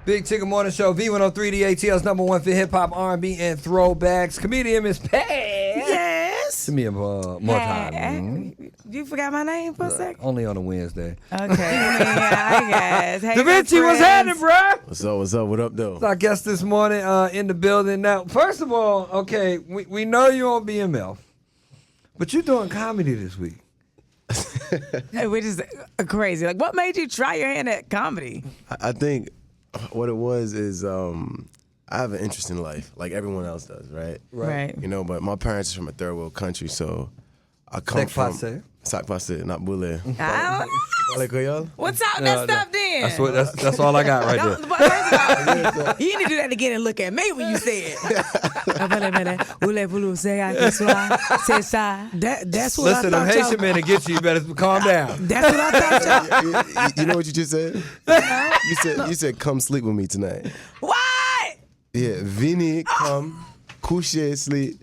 Big Chicken Morning Show, V103, the ATL's #1 for hip-hop, R&B, and throwbacks. Comedian Miss Pat. Yes. Give me more time. You forgot my name for a second? Only on a Wednesday. Okay. I guess. Hey, Da Vinci, what's happening, bro? What's up? What up, though? So our guest this morning in the building. Now, first of all, okay, we know you're on BML, but you're doing comedy this week. Which is crazy. Like, what made you try your hand at comedy? I think what it was is I have an interesting life, like everyone else does, right? Right. You know, but my parents are from a third world country, so I come from... Sac passe, not boule. What's out that stuff then? That's all I got right there. First of all, you need to do that again and look at me when you say it. That's what Listen, them Haitian men to get you better calm down. That's what I thought y'all. You know what you just said? You said, come sleep with me tonight. What? Yeah, Vini, come, couche, sleep.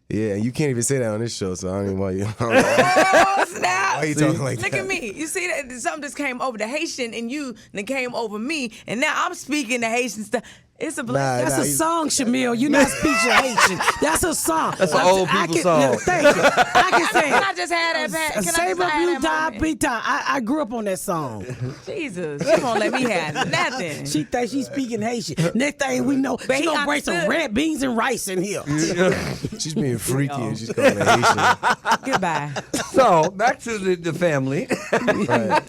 Yeah, you can't even say that on this show, so I don't even know why you. Oh, snap. Why are you talking like Look that? at me. You see that something just came over the Haitian and you that came over me, and now I'm speaking the Haitian stuff. It's a blessing. That's a song, Shamil. You're not speaking Haitian. That's a song. That's an old people song. Yeah, thank you. I can say Can I just have that? Can I just have that moment? I grew up on that song. Jesus, she won't let me have nothing. She thinks she's speaking Haitian. Next thing we know, she gonna bring some red beans and rice in here. She's being freaky and she's calling it Haitian. Goodbye. So, back to the family. Right.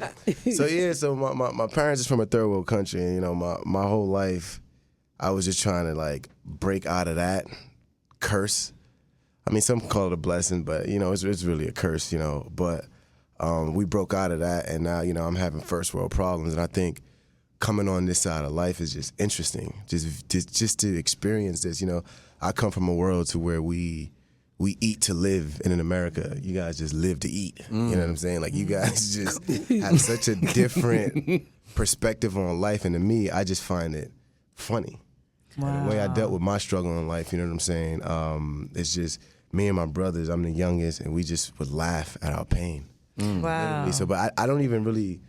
So my parents is from a third world country, and you know, my whole life I was just trying to like break out of that curse. I mean, some call it a blessing, but you know, it's really a curse, you know. But we broke out of that, and now, you know, I'm having first world problems, and I think coming on this side of life is just interesting, just to experience this. You know, I come from a world to where we eat to live, and in America, you guys just live to eat. You know what I'm saying? Like, you guys just have such a different perspective on life, and to me, I just find it funny. Wow. And the way I dealt with my struggle in life, you know what I'm saying? It's just me and my brothers, I'm the youngest, and we just would laugh at our pain. Wow. So, but I don't even really,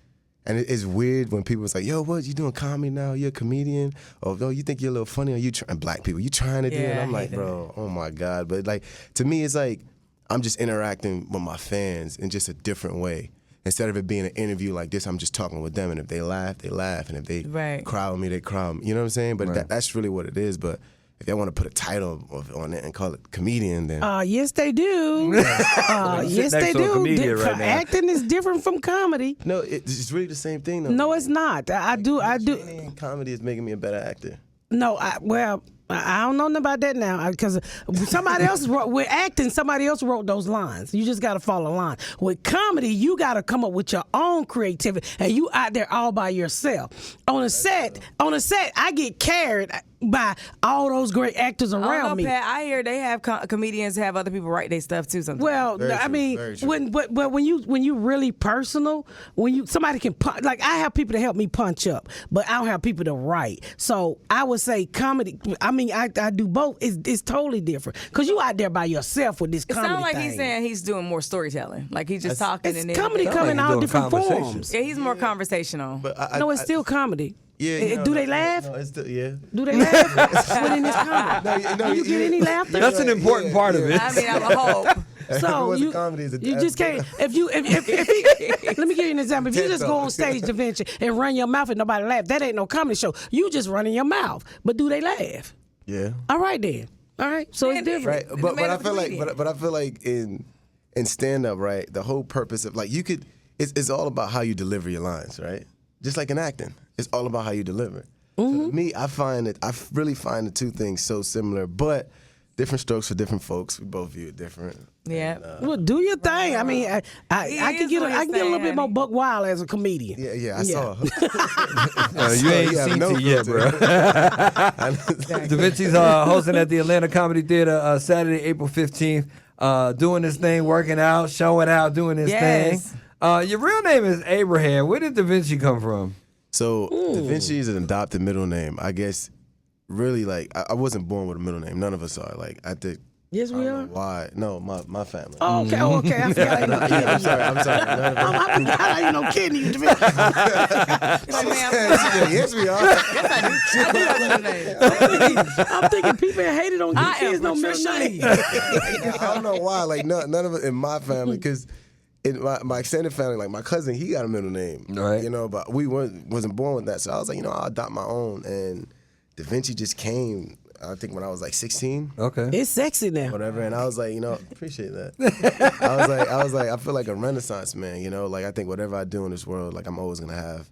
and it's weird when people was like, yo, what, you doing comedy now? You're a comedian? Or, oh, you think you're a little funny? Or you trying, black people, you trying to do it? And I'm like, bro, oh my God. But like, to me, it's like, I'm just interacting with my fans in just a different way. Instead of it being an interview like this, I'm just talking with them, and if they laugh, they laugh, and if they cry with me, they cry with me. You know what I'm saying? But that's really what it is. But if they want to put a title on it and call it comedian, then yes, they do. Yes, they do. Right, acting is different from comedy. No, it's really the same thing, though. No, it's not. I do. Comedy is making me a better actor. No, I don't know nothing about that now, because somebody else wrote, with acting, somebody else wrote those lines. You just got to follow a line. With comedy, you got to come up with your own creativity, and you out there all by yourself. On a set, I get carried by all those great actors around me. Pat, I hear they have comedians have other people write their stuff too sometimes. Well, I mean, when you really personal, somebody can punch, like I have people to help me punch up, but I don't have people to write. So I would say comedy. I mean, I do both. It's totally different because you out there by yourself with this comedy. It sounds like thing. he's saying he's doing more storytelling, like he's just talking. It's and then comedy coming in all different forms. Yeah, he's more conversational. But it's still comedy. Yeah, do they laugh? No, it's still, yeah. Do they laugh? Within this comedy? No, do you get any laughter? That's an important part of it. I mean, I hope. So you just can't. If let me give you an example. If you just go on stage, Da Vinci, and run your mouth and nobody laugh, that ain't no comedy show. You just running your mouth. But do they laugh? Yeah. All right then. All right. So it's different. Right. But I feel like in stand up, right, the whole purpose of like it's all about how you deliver your lines, right? Just like in acting. It's all about how you deliver. Mm-hmm. So to me, I really find the two things so similar, but different strokes for different folks. We both view it different. Yeah. Well, do your thing. I mean, I can get a little bit more buck wild as a comedian. Yeah, I saw. You ain't seen it yet, bro. Da Vinci's hosting at the Atlanta Comedy Theater Saturday, April 15th. Doing this thing, working out, showing out, doing this thing. Your real name is Abraham. Where did Da Vinci come from? So Da Vinci is an adopted middle name. I guess really like I wasn't born with a middle name. None of us are. Like at the Yes, we I are. don't know why? No, my family. Oh, okay. Oh, okay. I forgot. I know kidding. I'm sorry. I forgot I ain't no kidding you. Yes, we are. I'm thinking people hated on your kids no middle name. I don't know why. Like none of it in my family, because in my extended family, like my cousin, he got a middle name, right? You know, but we wasn't born with that. So I was like, I'll adopt my own. And Da Vinci just came, I think, when I was like 16. Okay, it's sexy now. Whatever. And I was like, appreciate that. I was like, I feel like a Renaissance man. Like I think whatever I do in this world, like I'm always gonna have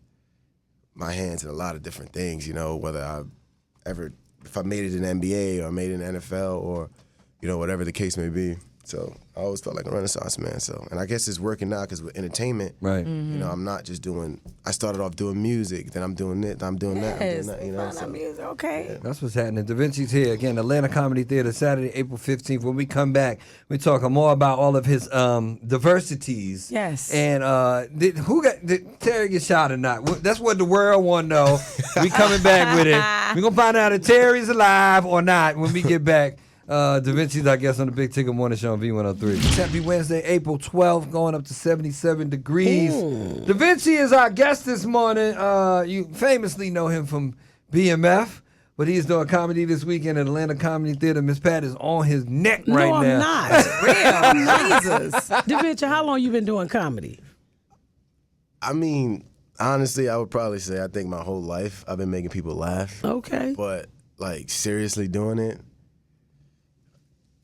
my hands in a lot of different things. Whether if I made it in the NBA or made it in the NFL or whatever the case may be. So I always felt like a Renaissance man. So, and I guess it's working now because with entertainment, right? I'm not just doing. I started off doing music, then I'm doing it, I'm doing that, I'm doing that. So, music, okay. Yeah. That's what's happening. Da Vinci's here again, Atlanta Comedy Theater, Saturday, April 15th. When we come back, we talking more about all of his diversities. Yes. And did Terry get shot or not? That's what the world want to know. We coming back with it. We gonna find out if Terry's alive or not when we get back. Da Vinci's, I guess, on the Big Ticket Morning Show on V103. Happy Wednesday, April 12th, going up to 77 degrees. Da Vinci is our guest this morning. You famously know him from BMF, but he's doing comedy this weekend at Atlanta Comedy Theater. Miss Pat is on his neck right now. No, I'm not. Real. Jesus. Da Vinci, how long you been doing comedy? I mean, honestly, I would probably say I think my whole life I've been making people laugh. Okay. But like seriously doing it,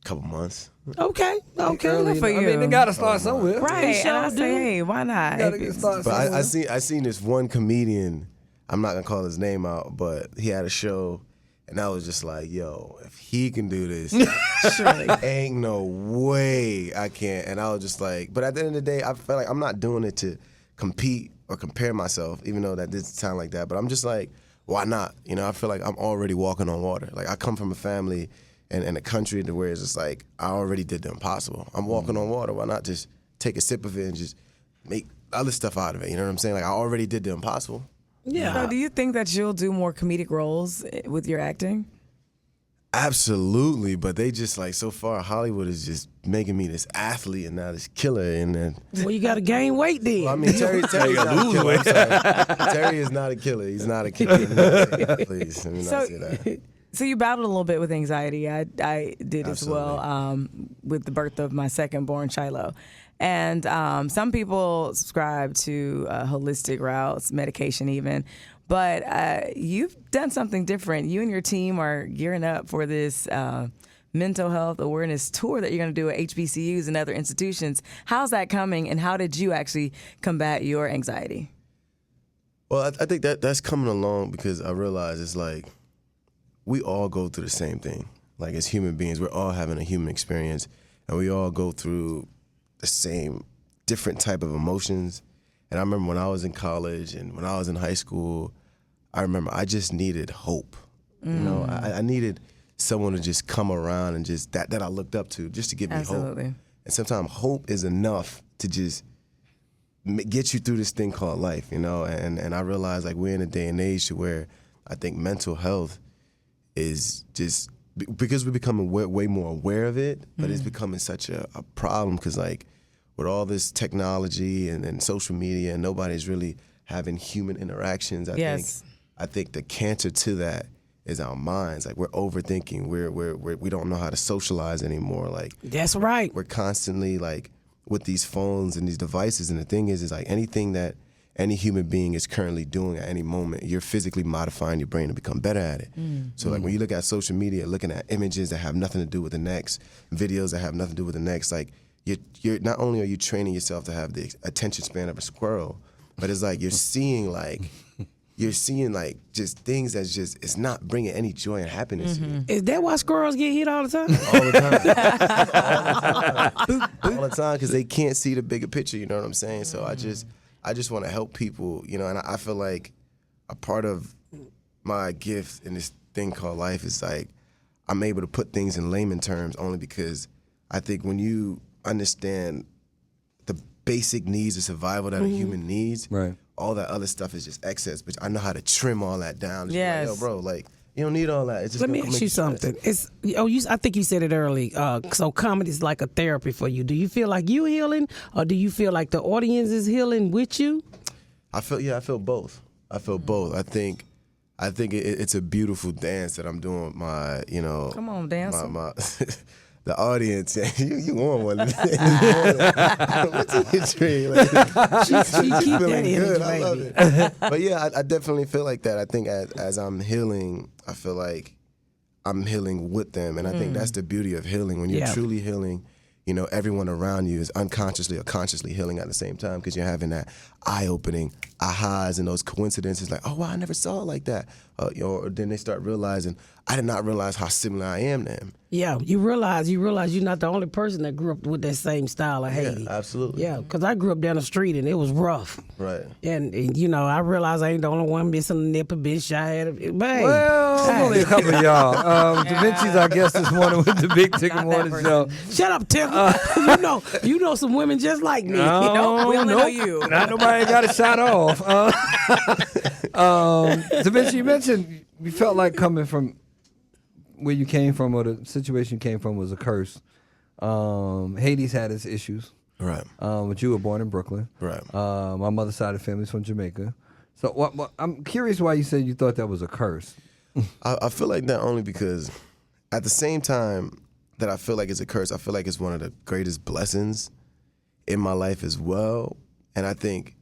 couple months. Okay. Early, for I you. mean, they got to start somewhere. Right. They And I sure say, do. hey, why not? Gotta get started But somewhere. I seen this one comedian. I'm not gonna call his name out, but he had a show, and I was just like, yo, if he can do this, surely ain't no way I can't. And I was just like, but at the end of the day, I felt like I'm not doing it to compete or compare myself, even though that did sound like that. But I'm just like, why not? I feel like I'm already walking on water. Like I come from a family and a country to where it's just like I already did the impossible. I'm walking on water. Why not just take a sip of it and just make other stuff out of it? You know what I'm saying? Like I already did the impossible. Yeah. So do you think that you'll do more comedic roles with your acting? Absolutely, but they just like so far Hollywood is just making me this athlete and not this killer. And then Well, you got to gain weight then. I mean, Terry's not a killer. I'm sorry. Terry is not a killer. He's not a killer. Please, let me not say that. So you battled a little bit with anxiety. I did as well with the birth of my second born, Shiloh. And some people subscribe to holistic routes, medication even. But you've done something different. You and your team are gearing up for this mental health awareness tour that you're going to do at HBCUs and other institutions. How's that coming, and how did you actually combat your anxiety? Well, I think that's coming along because I realize it's like we all go through the same thing. Like as human beings, we're all having a human experience, and we all go through the same different type of emotions. And I remember when I was in college and when I was in high school, I remember I just needed hope. I needed someone to just come around and just that I looked up to just to give me hope. And sometimes hope is enough to just get you through this thing called life, And I realized like we're in a day and age to where I think mental health is just because we're becoming way more aware of it, but it's becoming such a problem because like with all this technology and social media, and nobody's really having human interactions. I think the cancer to that is our minds. Like we're overthinking. We don't know how to socialize anymore. Like that's right. We're constantly like with these phones and these devices. And the thing is like anything that any human being is currently doing at any moment, you're physically modifying your brain to become better at it. So like when you look at social media, looking at images that have nothing to do with the next, videos that have nothing to do with the next, like you're not only are you training yourself to have the attention span of a squirrel, but it's like you're seeing just things that's just it's not bringing any joy and happiness to you. Is that why squirrels get hit all the time? All the time because they can't see the bigger picture. You know what I'm saying? So I just want to help people. And I feel like a part of my gift in this thing called life is like I'm able to put things in layman terms only because I think when you understand the basic needs of survival that a human needs, right, all that other stuff is just excess. But I know how to trim all that down. Just yes. like, yo, bro, like, You don't need all that. It's just Let me ask you something. I think you said it early. So comedy is like a therapy for you. Do you feel like you healing, or do you feel like the audience is healing with you? I feel both. I feel both. I think it's a beautiful dance that I'm doing. My, Come on, dance. The audience, you on one. What's in your tree? Like, She keep that good. energy, I love baby. it. But yeah, I definitely feel like that. I think as I'm healing, I feel like I'm healing with them, and I think that's the beauty of healing. When you're truly healing, everyone around you is unconsciously or consciously healing at the same time, because you're having that eye-opening ahas and those coincidences, like, oh wow, I never saw it like that. Or then they start realizing, I did not realize how similar I am to him. Yeah, you realize you're not the only person that grew up with that same style of Haiti. Yeah, absolutely. Yeah, because I grew up down the street and it was rough. Right. And I realized I ain't the only one missing a nip, a bitch. I had a bang. Well, only a couple of y'all. Da Vinci's our guest this morning with the Big Ticket Morning Show. Shut up, Tim. You know some women just like me. We only know you. Not nobody got a shot off. Da Vinci, you mentioned you felt like coming from where you came from, or the situation you came from, was a curse. Haiti's had its issues. Right. But you were born in Brooklyn. Right. My mother's side of the family's from Jamaica. So what I'm curious why you said you thought that was a curse. I feel like that only because at the same time that I feel like it's a curse, I feel like it's one of the greatest blessings in my life as well. And I think,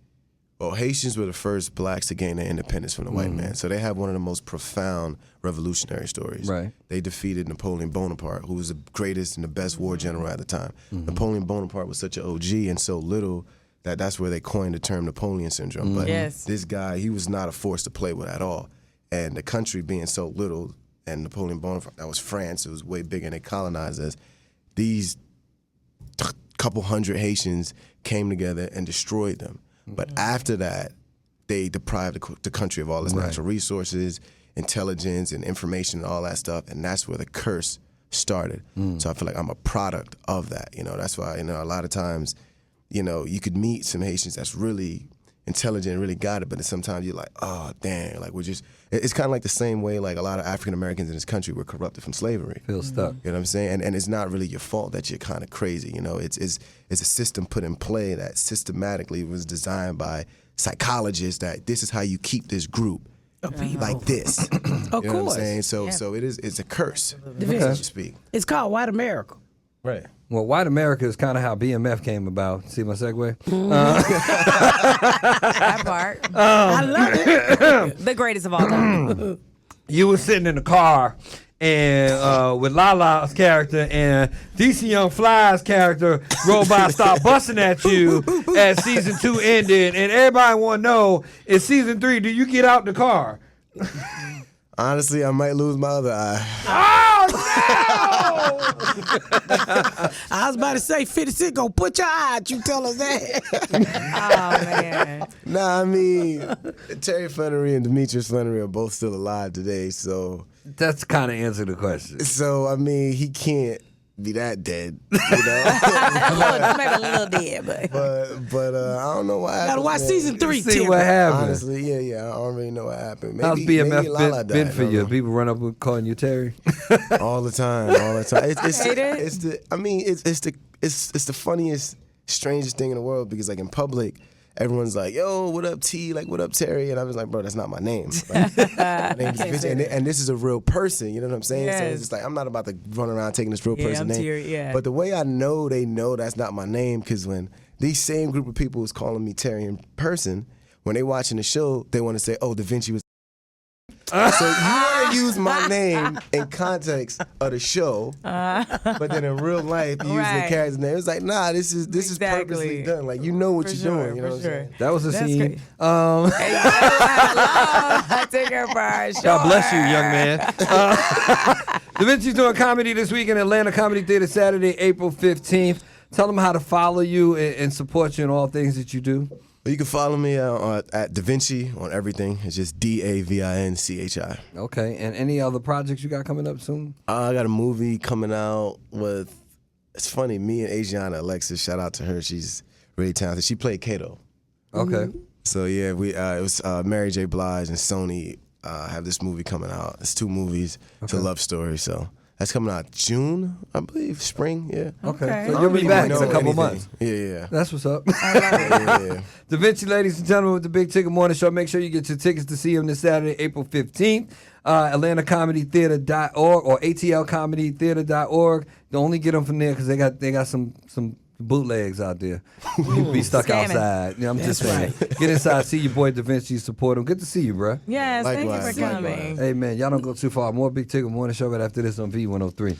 Haitians were the first blacks to gain their independence from the white man. So they have one of the most profound revolutionary stories. Right. They defeated Napoleon Bonaparte, who was the greatest and the best war general at the time. Napoleon Bonaparte was such an OG and so little that's where they coined the term Napoleon syndrome. But this guy, he was not a force to play with at all. And the country being so little, and Napoleon Bonaparte, that was France, it was way bigger, and they colonized us. These couple hundred Haitians came together and destroyed them. But after that, they deprived the country of all its natural resources, intelligence, and information, and all that stuff. And that's where the curse started. So I feel like I'm a product of that. That's why, a lot of times, you could meet some Haitians that's really intelligent and really got it, but then sometimes you're like, oh, dang, like it's kind of like the same way like a lot of African Americans in this country were corrupted from slavery. Feel stuck. You know what I'm saying? And it's not really your fault that you're kind of crazy. It's a system put in play that systematically was designed by psychologists that this is how you keep this group like this. Of You know course. what I'm saying? So it's a curse, so to speak. It's called White America. Right. Well, white America is kind of how BMF came about. See my segue? That part. I love it. The greatest of all time. You were sitting in the car and with Lala's character and DC Young Fly's character rolled by, start busting at you as season 2 ended, and everybody want to know, is season 3, do you get out the car? Honestly, I might lose my other eye. Oh, no! I was about to say, 50 Cent gonna put your eye out. You tell us that. Oh, man. Nah, I mean, Terry Flannery and Demetrius Flannery are both still alive today, so... That's kind of answer the question. So, I mean, he can't be that dead, Maybe a little dead, but. But I don't know what happened. Gotta watch season 3, See Tim. what happened. Honestly, yeah, I don't really know what happened. How's maybe Lala BMF been died, for I don't you? know. People run up and calling you Terry? All the time. It's the funniest, strangest thing in the world, because like in public, everyone's like, yo, what up, T? Like, what up, Terry? And I was like, bro, that's not my name. Like, my name's Vince, and this is a real person, you know what I'm saying? Yes. So it's just like, I'm not about to run around taking this real person I'm name. Terry, yeah. But the way I know they know that's not my name, because when these same group of people was calling me Terry in person, when they watching the show, they want to say, oh, Da Vinci was... So you want to use my name in context of the show, but then in real life you use the character's name. It's like, nah, this is purposely done. Like, you know what you're doing. You know what I'm saying? That was a That's scene. great. I take her for a short. God bless you, young man. Da Vinci's doing comedy this week in Atlanta Comedy Theater, Saturday, April 15th. Tell them how to follow you and support you in all things that you do. You can follow me at Da Vinci on everything. It's just DAVINCHI. Okay, and any other projects you got coming up soon? I got a movie coming out with, it's funny, me and Adriana Alexis, shout out to her, she's really talented. She played Kato. Okay. So yeah, it was Mary J. Blige and Sony have this movie coming out. It's 2 movies. It's a love story. So that's coming out June, I believe, spring. Yeah. Okay. So you'll be back in a couple months. Yeah. That's what's up. Yeah. Da Vinci, ladies and gentlemen, with the Big Ticket Morning Show. Make sure you get your tickets to see him this Saturday, April 15th. AtlantaComedyTheater.org or ATLComedyTheater.org. Don't only get them from there because they got some bootlegs out there. You can be stuck outside. You know, I'm just saying. Get inside, see your boy Da Vinci, support him. Good to see you, bro. Yes, Likewise. thank you for coming. Hey, man, y'all don't go too far. More Big Ticket Morning Show right after this on V103.